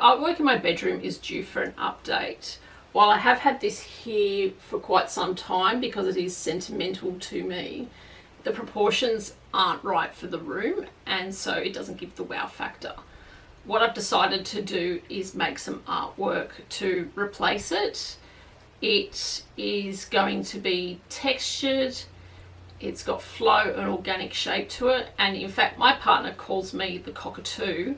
artwork in my bedroom is due for an update. While I have had this here for quite some time because it is sentimental to me, the proportions aren't right for the room, and so it doesn't give the wow factor. What I've decided to do is make some artwork to replace it. It is going to be textured, it's got flow and organic shape to it, and in fact my partner calls me the cockatoo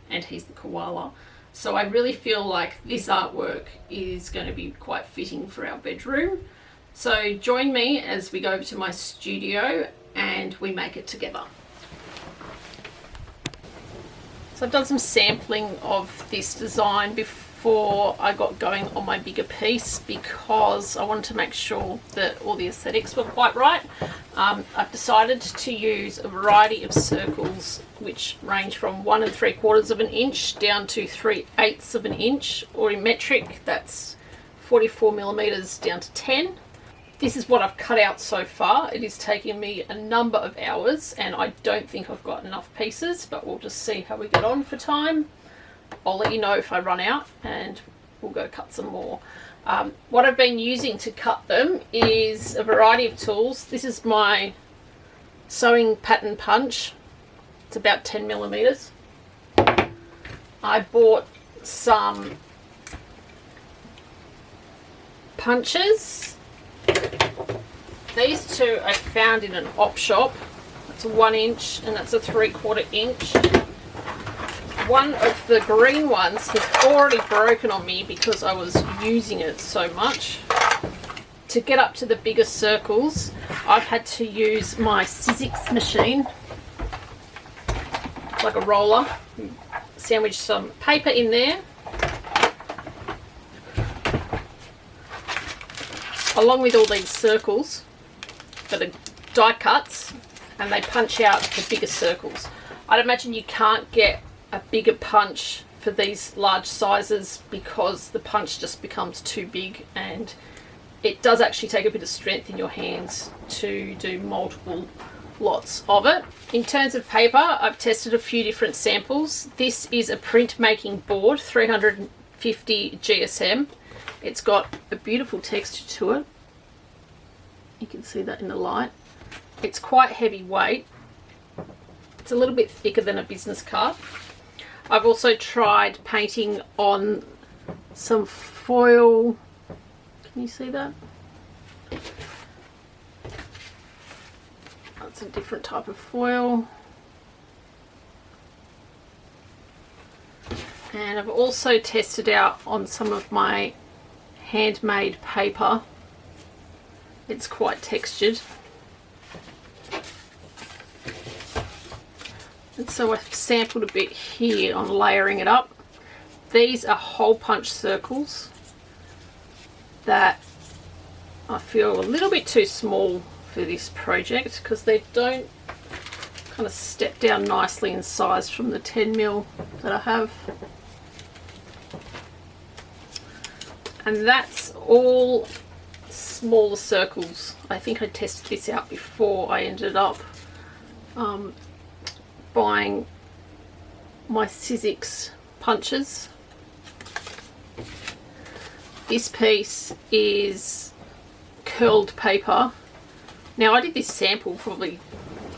and he's the koala. So I really feel like this artwork is going to be quite fitting for our bedroom. So join me as we go over to my studio and we make it together. So I've done some sampling of this design before I got going on my bigger piece because I wanted to make sure that all the aesthetics were quite right. I've decided to use a variety of circles which range from 1 3/4 of an inch down to 3/8 of an inch, or in metric that's 44 millimeters down to 10. This is what I've cut out so far. It is taking me a number of hours and I don't think I've got enough pieces, but we'll just see how we get on for time. I'll let you know if I run out and we'll go cut some more. What I've been using to cut them is a variety of tools. This is my sewing pattern punch. It's about 10 millimeters. I bought some punches. These two I found in an op shop. That's a 1 inch and that's a 3/4 inch. One of the green ones has already broken on me because I was using it so much. To get up to the bigger circles, I've had to use my Sizzix machine. It's like a roller. Sandwich some paper in there, along with all these circles that are die cuts, and they punch out the bigger circles. I'd imagine you can't get a bigger punch for these large sizes because the punch just becomes too big, and it does actually take a bit of strength in your hands to do multiple lots of it. In terms of paper, I've tested a few different samples. This is a printmaking board, 350 GSM. It's got a beautiful texture to it. You can see that in the light. It's quite heavyweight. It's a little bit thicker than a business card. I've also tried painting on some foil. Can you see that? That's a different type of foil. And I've also tested out on some of my handmade paper. It's quite textured. And so I've sampled a bit here on layering it up. These are hole punch circles that I feel a little bit too small for this project because they don't kind of step down nicely in size from the 10mm that I have. And that's all smaller circles. I think I tested this out before I ended up buying my Sizzix punches. This piece is curled paper. Now I did this sample probably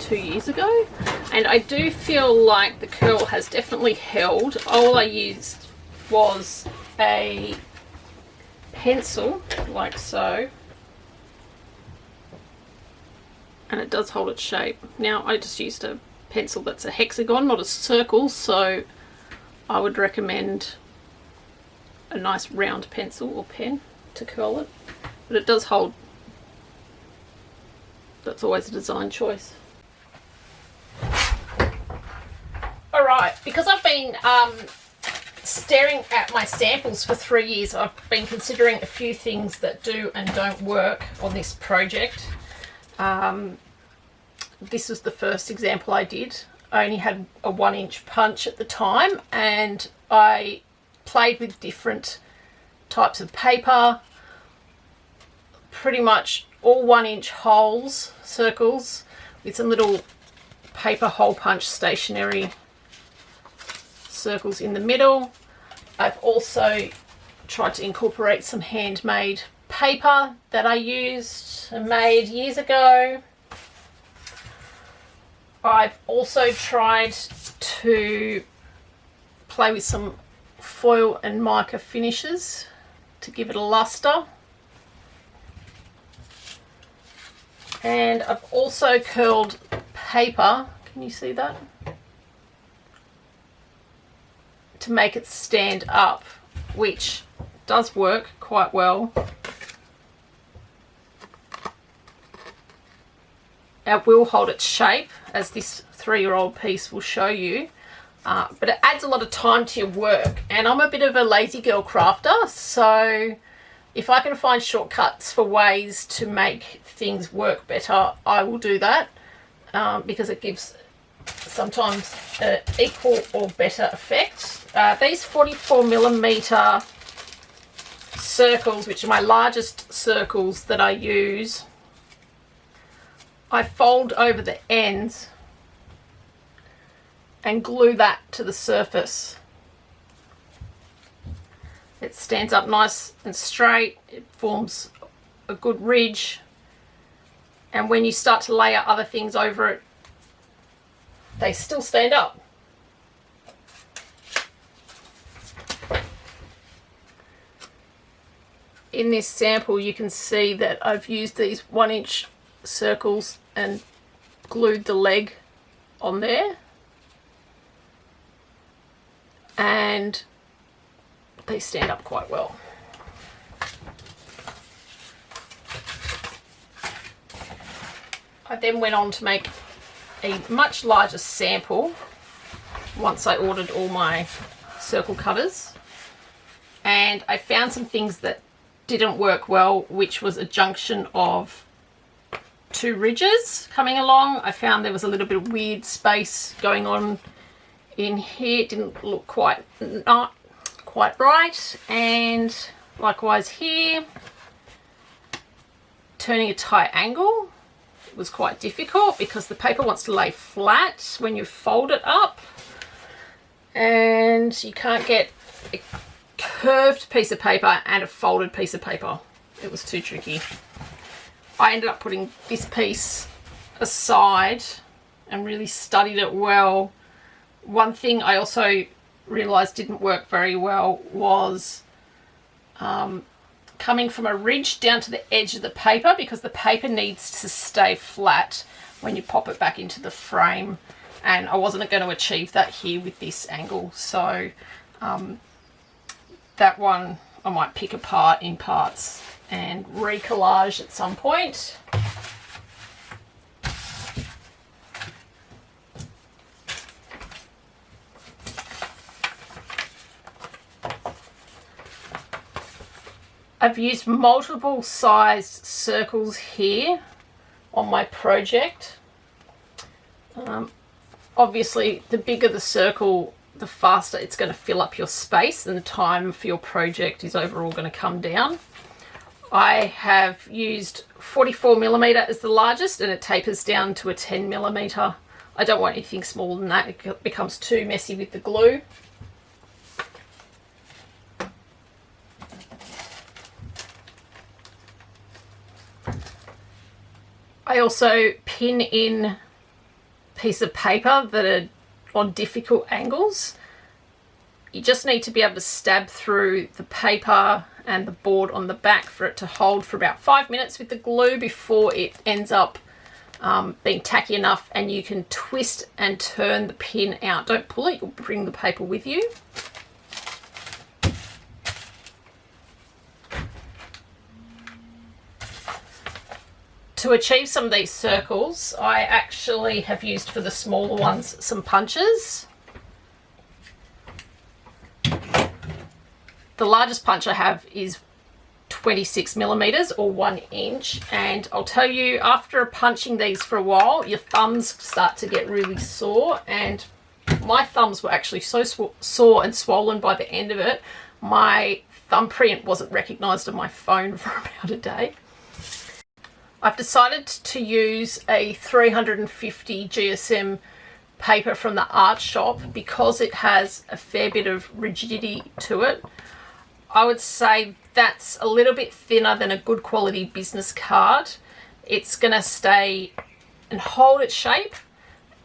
2 years ago and I do feel like the curl has definitely held. All I used was a pencil like so, and it does hold its shape. Now I just used a pencil that's a hexagon, not a circle, so I would recommend a nice round pencil or pen to curl it, but it does hold. That's always a design choice. Alright, because I've been staring at my samples for 3 years, I've been considering a few things that do and don't work on this project. This was the first example I did. I only had a 1 inch punch at the time and I played with different types of paper, pretty much all 1 inch holes, circles, with some little paper hole punch stationery circles in the middle. I've also tried to incorporate some handmade paper that I used and made years ago. I've also tried to play with some foil and mica finishes to give it a luster. And I've also curled paper, can you see that? To make it stand up, which does work quite well. It will hold its shape, as this 3-year-old piece will show you, but it adds a lot of time to your work, and I'm a bit of a lazy girl crafter, so if I can find shortcuts for ways to make things work better, I will do that, because it gives sometimes an equal or better effect. These 44mm circles, which are my largest circles that I use, I fold over the ends and glue that to the surface. It stands up nice and straight, it forms a good ridge, and when you start to layer other things over it, they still stand up. In this sample you can see that I've used these 1-inch circles and glued the leg on there, and they stand up quite well. I then went on to make a much larger sample once I ordered all my circle cutters, and I found some things that didn't work well, which was a junction of 2 ridges coming along. I found there was a little bit of weird space going on in here. It didn't look not quite right, and likewise here, turning a tight angle was quite difficult because the paper wants to lay flat when you fold it up, and you can't get a curved piece of paper and a folded piece of paper. It was too tricky. I ended up putting this piece aside and really studied it well. One thing I also realized didn't work very well was coming from a ridge down to the edge of the paper, because the paper needs to stay flat when you pop it back into the frame, and I wasn't going to achieve that here with this angle, so that one I might pick apart in parts and recollage at some point. I've used multiple sized circles here on my project. Obviously, the bigger the circle, the faster it's going to fill up your space, and the time for your project is overall going to come down. I have used 44mm as the largest, and it tapers down to a 10mm. I don't want anything smaller than that, it becomes too messy with the glue. I also pin in pieces of paper that are on difficult angles. You just need to be able to stab through the paper and the board on the back for it to hold for about 5 minutes with the glue before it ends up being tacky enough, and you can twist and turn the pin out. Don't pull it, you'll bring the paper with you. To achieve some of these circles, I actually have used, for the smaller ones, some punches. The largest punch I have is 26mm or 1 inch, and I'll tell you, after punching these for a while, your thumbs start to get really sore, and my thumbs were actually so sore and swollen by the end of it, my thumbprint wasn't recognised on my phone for about a day. I've decided to use a 350 GSM paper from the art shop, because it has a fair bit of rigidity to it, I would say that's a little bit thinner than a good quality business card. It's going to stay and hold its shape,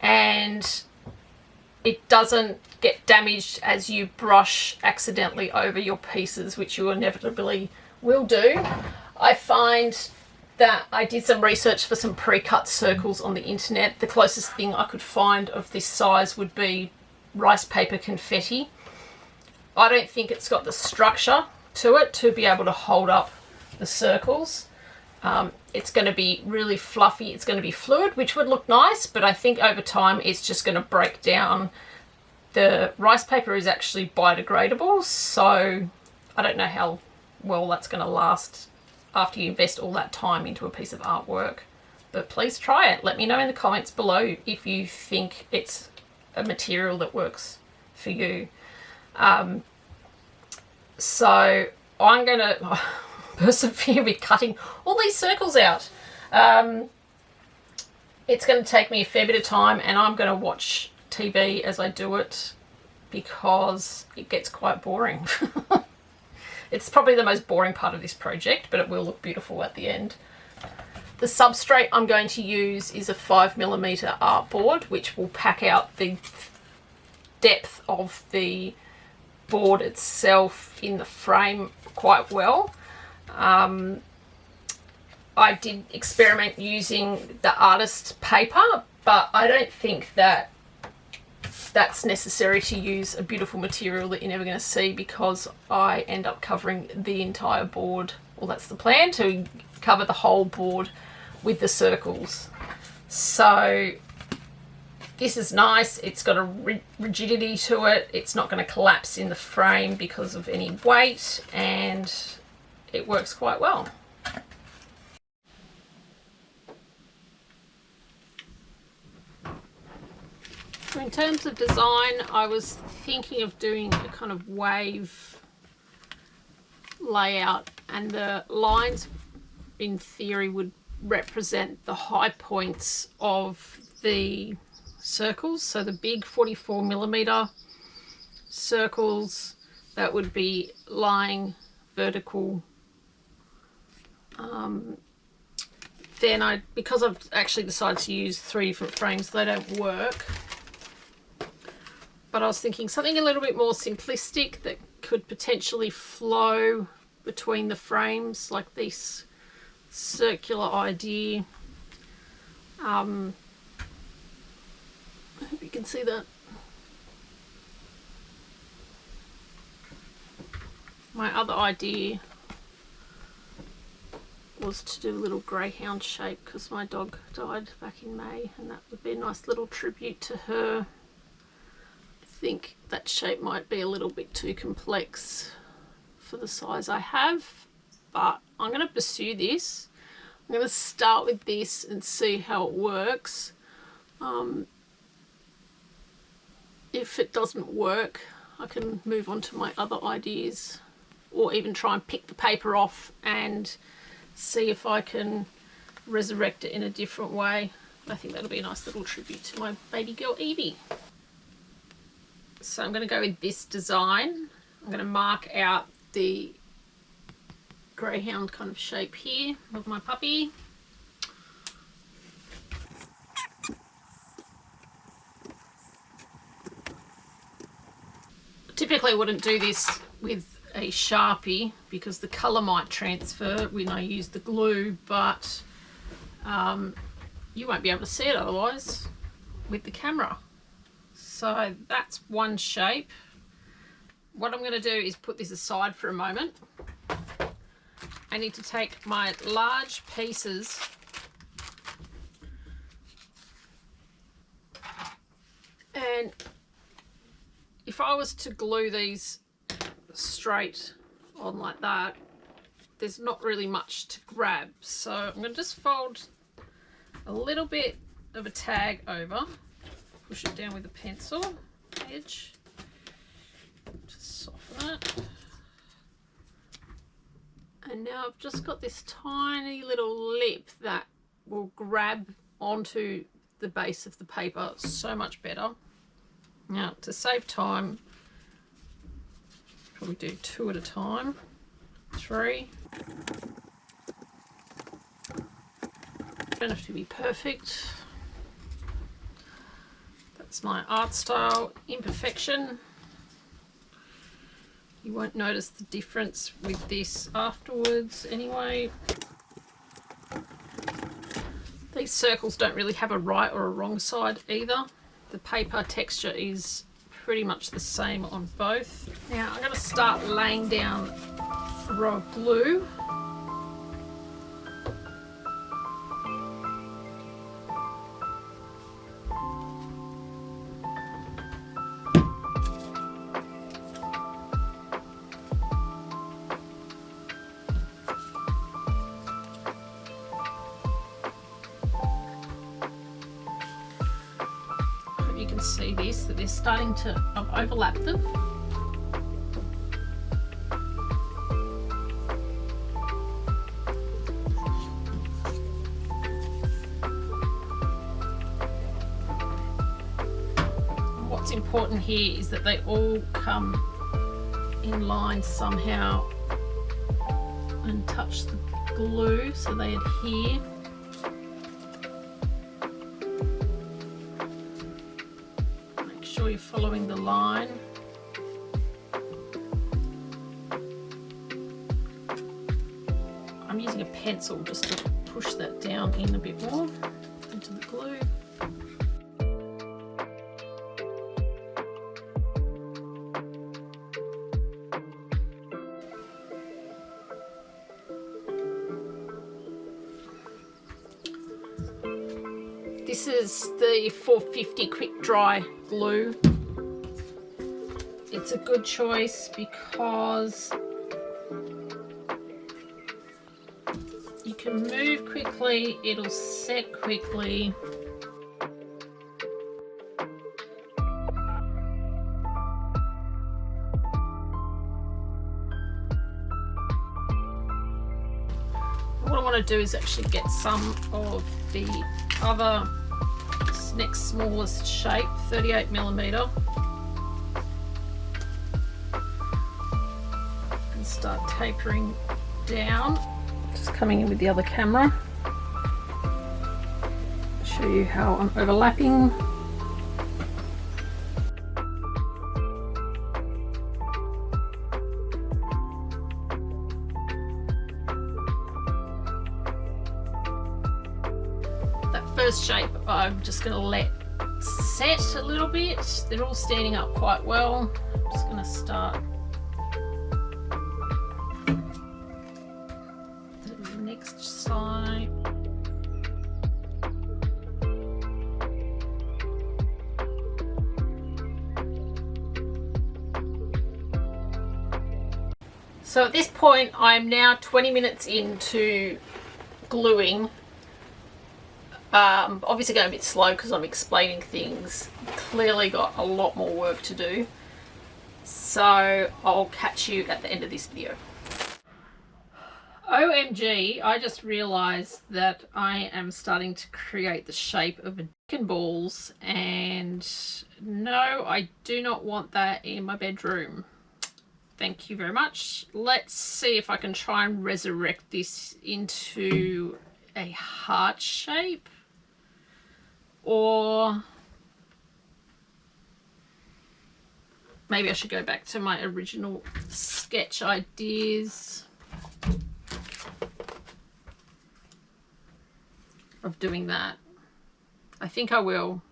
and it doesn't get damaged as you brush accidentally over your pieces, which you inevitably will do. I find that I did some research for some pre-cut circles on the internet. The closest thing I could find of this size would be rice paper confetti. I don't think it's got the structure to it to be able to hold up the circles. It's going to be really fluffy, it's going to be fluid, which would look nice, but I think over time it's just going to break down. The rice paper is actually biodegradable, so I don't know how well that's going to last after you invest all that time into a piece of artwork. But please try it. Let me know in the comments below if you think it's a material that works for you. So I'm going to persevere with cutting all these circles out. It's going to take me a fair bit of time, and I'm going to watch TV as I do it because it gets quite boring. It's probably the most boring part of this project, but it will look beautiful at the end. The substrate I'm going to use is a 5mm artboard, which will pack out the depth of the board itself in the frame quite well. I did experiment using the artist paper, but I don't think that that's necessary to use a beautiful material that you're never going to see, because I end up covering the entire board. Well, that's the plan, to cover the whole board with the circles. So this is nice. It's got a rigidity to it. It's not going to collapse in the frame because of any weight, and it works quite well. So in terms of design, I was thinking of doing a kind of wave layout, and the lines in theory would represent the high points of the circles. So the big 44mm circles that would be lying vertical. Then because I've actually decided to use 3 different frames, they don't work. But I was thinking something a little bit more simplistic that could potentially flow between the frames, like this circular idea. I hope you can see that. My other idea was to do a little greyhound shape, because my dog died back in May, and that would be a nice little tribute to her. I think that shape might be a little bit too complex for the size I have, but I'm going to pursue this. I'm going to start with this and see how it works. If it doesn't work, I can move on to my other ideas, or even try and pick the paper off and see if I can resurrect it in a different way. I think that'll be a nice little tribute to my baby girl Evey. So I'm going to go with this design. I'm going to mark out the greyhound kind of shape here of my puppy. Typically I wouldn't do this with a Sharpie because the colour might transfer when I use the glue, but you won't be able to see it otherwise with the camera. So that's one shape. What I'm going to do is put this aside for a moment. I need to take my large pieces and if I was to glue these straight on like that, there's not really much to grab. So I'm going to just fold a little bit of a tag over, push it down with a pencil edge, just soften it. And now I've just got this tiny little lip that will grab onto the base of the paper so much better. Now, to save time, probably do 2 at a time, 3. Don't have to be perfect. That's my art style imperfection. You won't notice the difference with this afterwards anyway. These circles don't really have a right or a wrong side either. The paper texture is pretty much the same on both. Now I'm going to start laying down a row of glue. You can see this, that they're starting to overlap them. And what's important here is that they all come in line somehow and touch the glue so they adhere. You're following the line. I'm using a pencil just to push that down in a bit more into the glue. This is the 450 quick dry glue. It's a good choice because you can move quickly, it'll set quickly. What I want to do is actually get some of the other next smallest shape, 38mm, and start tapering down. Just coming in with the other camera, show you how I'm overlapping. First shape I'm just going to let set a little bit. They're all standing up quite well. I'm just going to start the next side. So at this point I'm now 20 minutes into gluing. Obviously going a bit slow because I'm explaining things. Clearly got a lot more work to do. So I'll catch you at the end of this video. OMG, I just realised that I am starting to create the shape of a chicken balls, and no, I do not want that in my bedroom. Thank you very much. Let's see if I can try and resurrect this into a heart shape. Or maybe I should go back to my original sketch ideas of doing that. I think I will.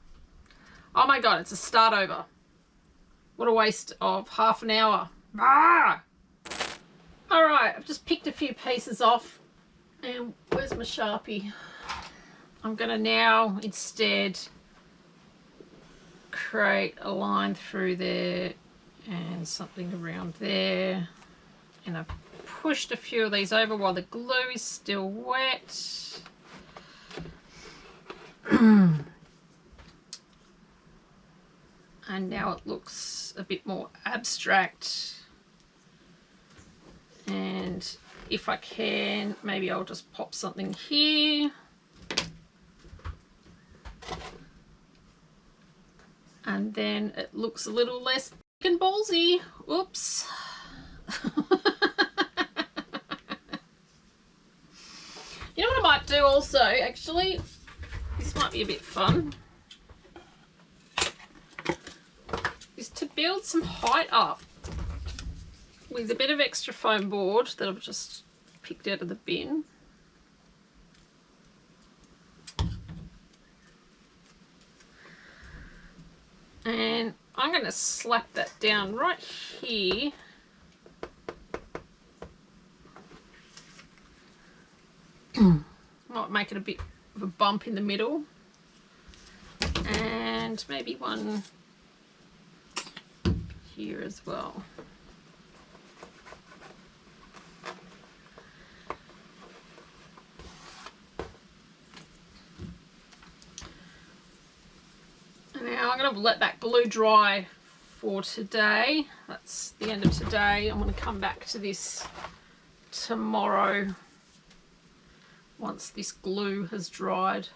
Oh my god, it's a start over. What a waste of half an hour. Ah! Alright, I've just picked a few pieces off. And where's my Sharpie? I'm going to now instead create a line through there and something around there. And I've pushed a few of these over while the glue is still wet. And now it looks a bit more abstract. And if I can, maybe I'll just pop something here. and then it looks a little less big and ballsy. Oops. You know what I might do also, actually? This might be a bit fun. Is to build some height up with a bit of extra foam board that I've just picked out of the bin. And I'm going to slap that down right here. Might make it a bit of a bump in the middle. And maybe one here as well. Now I'm going to let that glue dry for today. That's the end of today. I'm going to come back to this tomorrow once this glue has dried.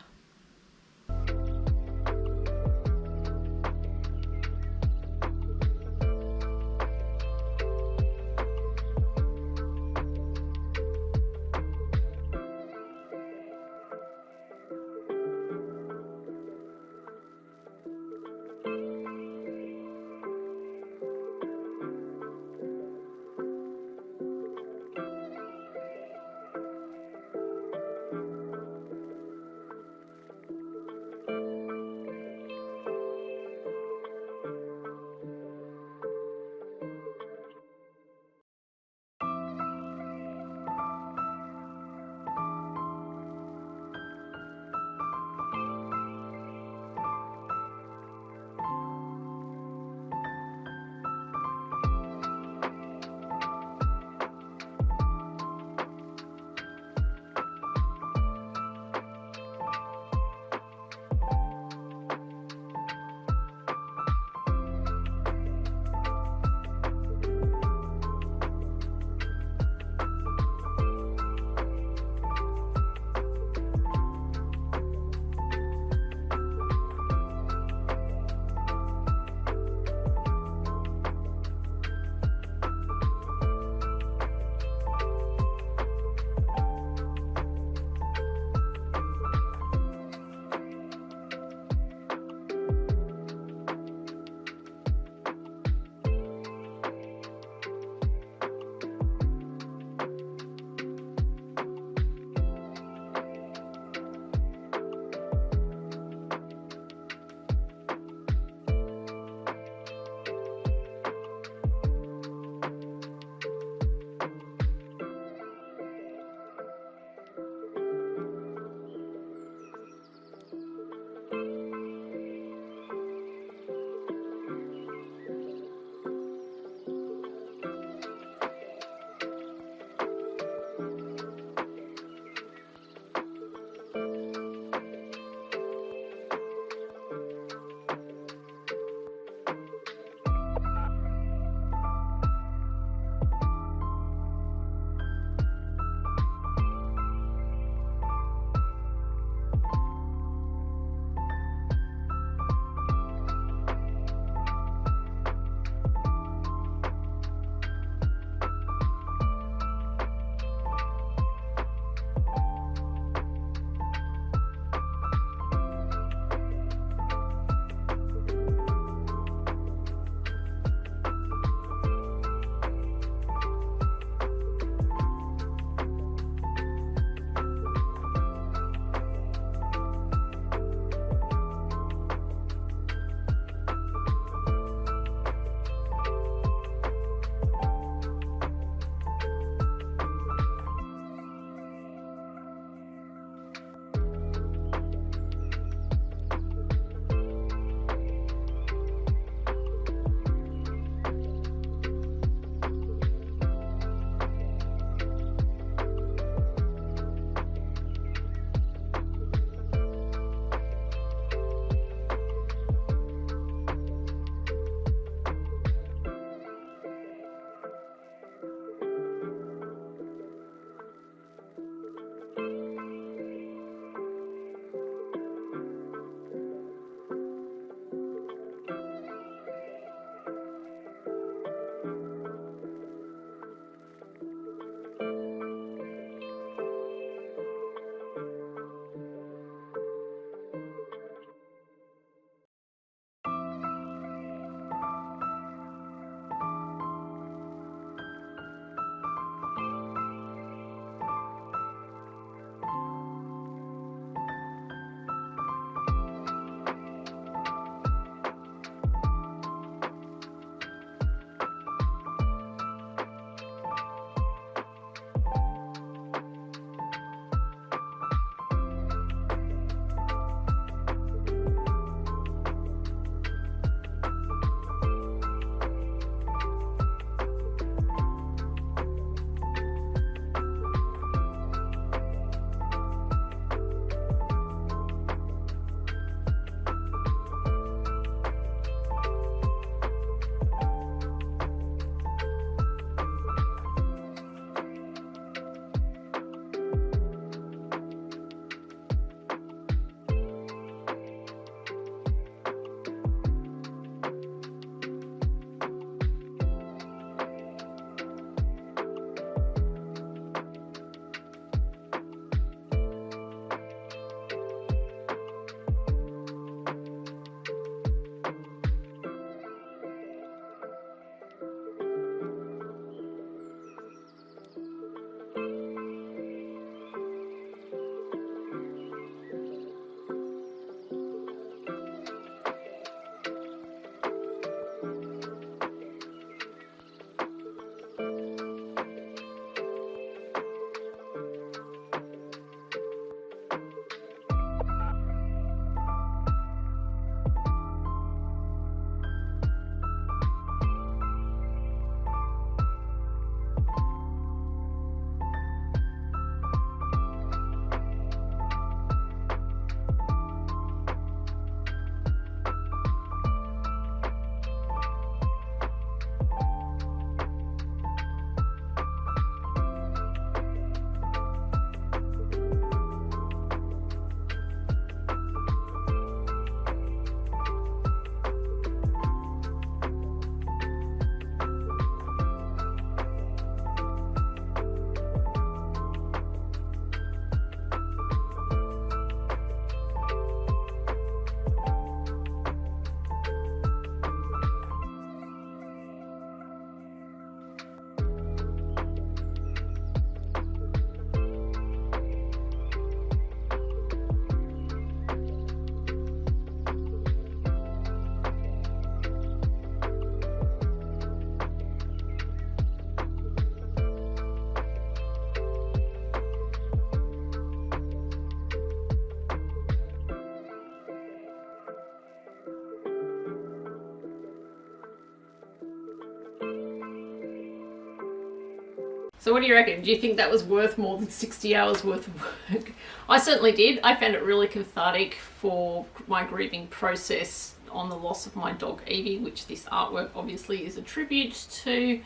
So what do you reckon? Do you think that was worth more than 60 hours worth of work? I certainly did. I found it really cathartic for my grieving process on the loss of my dog Evey, which this artwork obviously is a tribute to.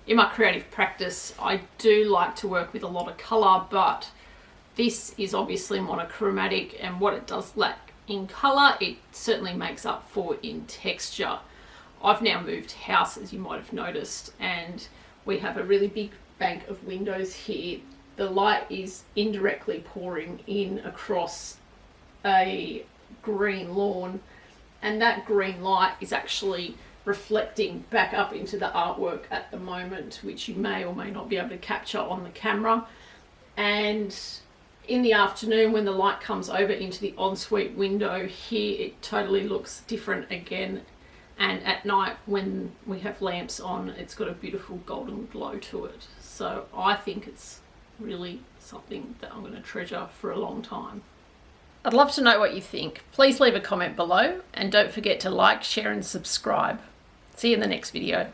In my creative practice, I do like to work with a lot of colour, but this is obviously monochromatic, and what it does lack in colour, it certainly makes up for in texture. I've now moved house, as you might have noticed, and we have a really big bank of windows here. The light is indirectly pouring in across a green lawn, and that green light is actually reflecting back up into the artwork at the moment, which you may or may not be able to capture on the camera. And in the afternoon, when the light comes over into the ensuite window here, it totally looks different again. And at night, when we have lamps on, it's got a beautiful golden glow to it. So I think it's really something that I'm going to treasure for a long time. I'd love to know what you think. Please leave a comment below, and don't forget to like, share and subscribe. See you in the next video.